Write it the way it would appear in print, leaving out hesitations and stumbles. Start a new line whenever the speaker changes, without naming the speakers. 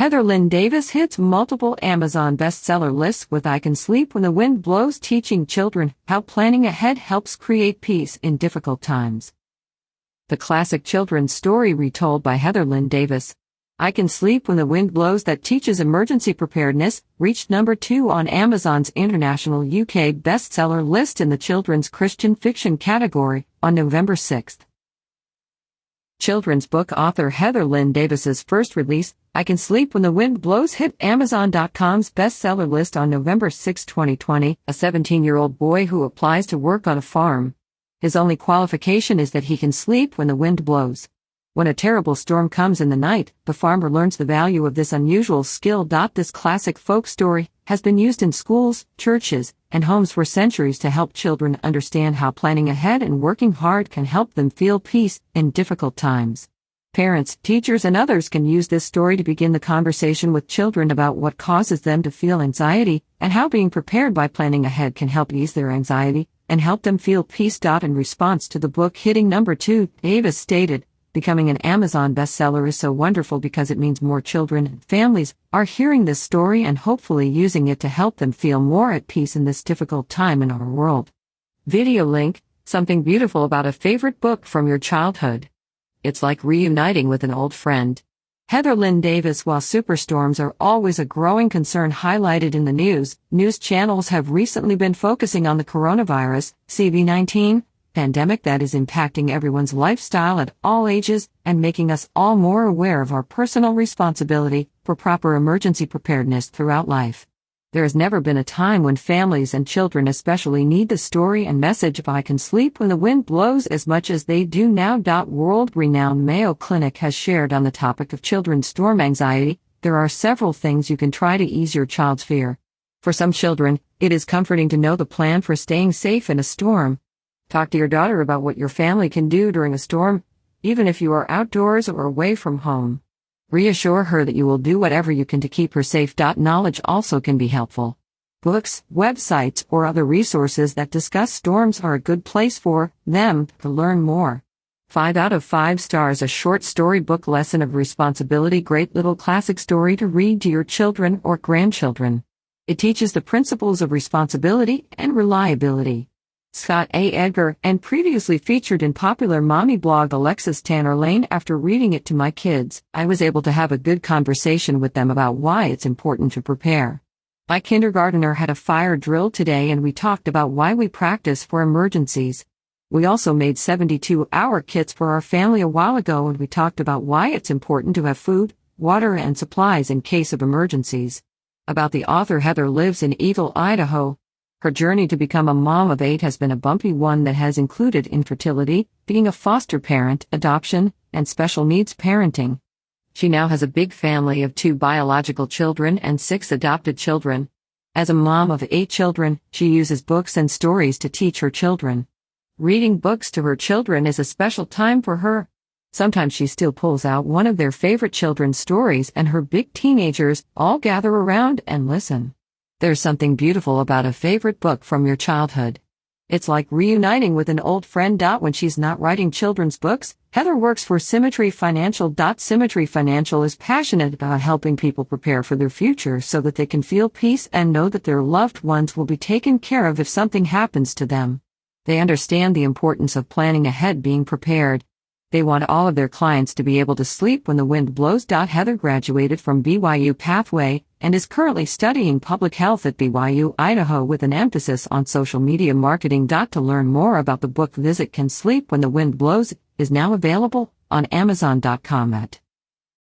Heather Lynn Davis hits multiple Amazon bestseller lists with I Can Sleep When the Wind Blows, teaching children how planning ahead helps create peace in difficult times. The classic children's story retold by Heather Lynn Davis, I Can Sleep When the Wind Blows, that teaches emergency preparedness, reached number 2 on Amazon's international UK bestseller list in the children's Christian fiction category on November 6. Children's book author Heather Lynn Davis's first release, I Can Sleep When the Wind Blows, hit Amazon.com's bestseller list on November 6, 2020, a 17-year-old boy who applies to work on a farm. His only qualification is that he can sleep when the wind blows. When a terrible storm comes in the night, the farmer learns the value of this unusual skill. This classic folk story has been used in schools, churches, and homes for centuries to help children understand how planning ahead and working hard can help them feel peace in difficult times. Parents, teachers, and others can use this story to begin the conversation with children about what causes them to feel anxiety and how being prepared by planning ahead can help ease their anxiety and help them feel peace. In response to the book hitting number 2, Davis stated, becoming an Amazon bestseller is so wonderful because it means more children and families are hearing this story and hopefully using it to help them feel more at peace in this difficult time in our world. Video link, something beautiful about a favorite book from your childhood. It's like reuniting with an old friend. Heather Lynn Davis. While superstorms are always a growing concern highlighted in the news channels have recently been focusing on the coronavirus, COVID-19, pandemic that is impacting everyone's lifestyle at all ages and making us all more aware of our personal responsibility for proper emergency preparedness throughout life. There has never been a time when families and children especially need the story and message of I Can Sleep When the Wind Blows as much as they do now. World-renowned Mayo Clinic has shared on the topic of children's storm anxiety. There are several things you can try to ease your child's fear. For some children, it is comforting to know the plan for staying safe in a storm. Talk to your daughter about what your family can do during a storm, even if you are outdoors or away from home. Reassure her that you will do whatever you can to keep her safe. Knowledge also can be helpful. Books, websites, or other resources that discuss storms are a good place for them to learn more. 5 out of 5 stars. A short story book lesson of responsibility. Great little classic story to read to your children or grandchildren. It teaches the principles of responsibility and reliability. Scott A. Edgar, and previously featured in popular mommy blog Alexis Tanner Lane. After reading it to my kids, I was able to have a good conversation with them about why it's important to prepare. My kindergartner had a fire drill today and we talked about why we practice for emergencies. We also made 72-hour kits for our family a while ago and we talked about why it's important to have food, water, and supplies in case of emergencies. About the author. Heather lives in Eagle, Idaho. Her journey to become a mom of 8 has been a bumpy one that has included infertility, being a foster parent, adoption, and special needs parenting. She now has a big family of 2 biological children and 6 adopted children. As a mom of 8 children, she uses books and stories to teach her children. Reading books to her children is a special time for her. Sometimes she still pulls out one of their favorite children's stories and her big teenagers all gather around and listen. There's something beautiful about a favorite book from your childhood. It's like reuniting with an old friend. When she's not writing children's books, Heather works for Symmetry Financial. Symmetry Financial is passionate about helping people prepare for their future so that they can feel peace and know that their loved ones will be taken care of if something happens to them. They understand the importance of planning ahead, being prepared. They want all of their clients to be able to sleep when the wind blows. Heather graduated from BYU Pathway and is currently studying public health at BYU, Idaho, with an emphasis on social media marketing. To learn more about the book, visit Can Sleep When the Wind Blows is now available on Amazon.com at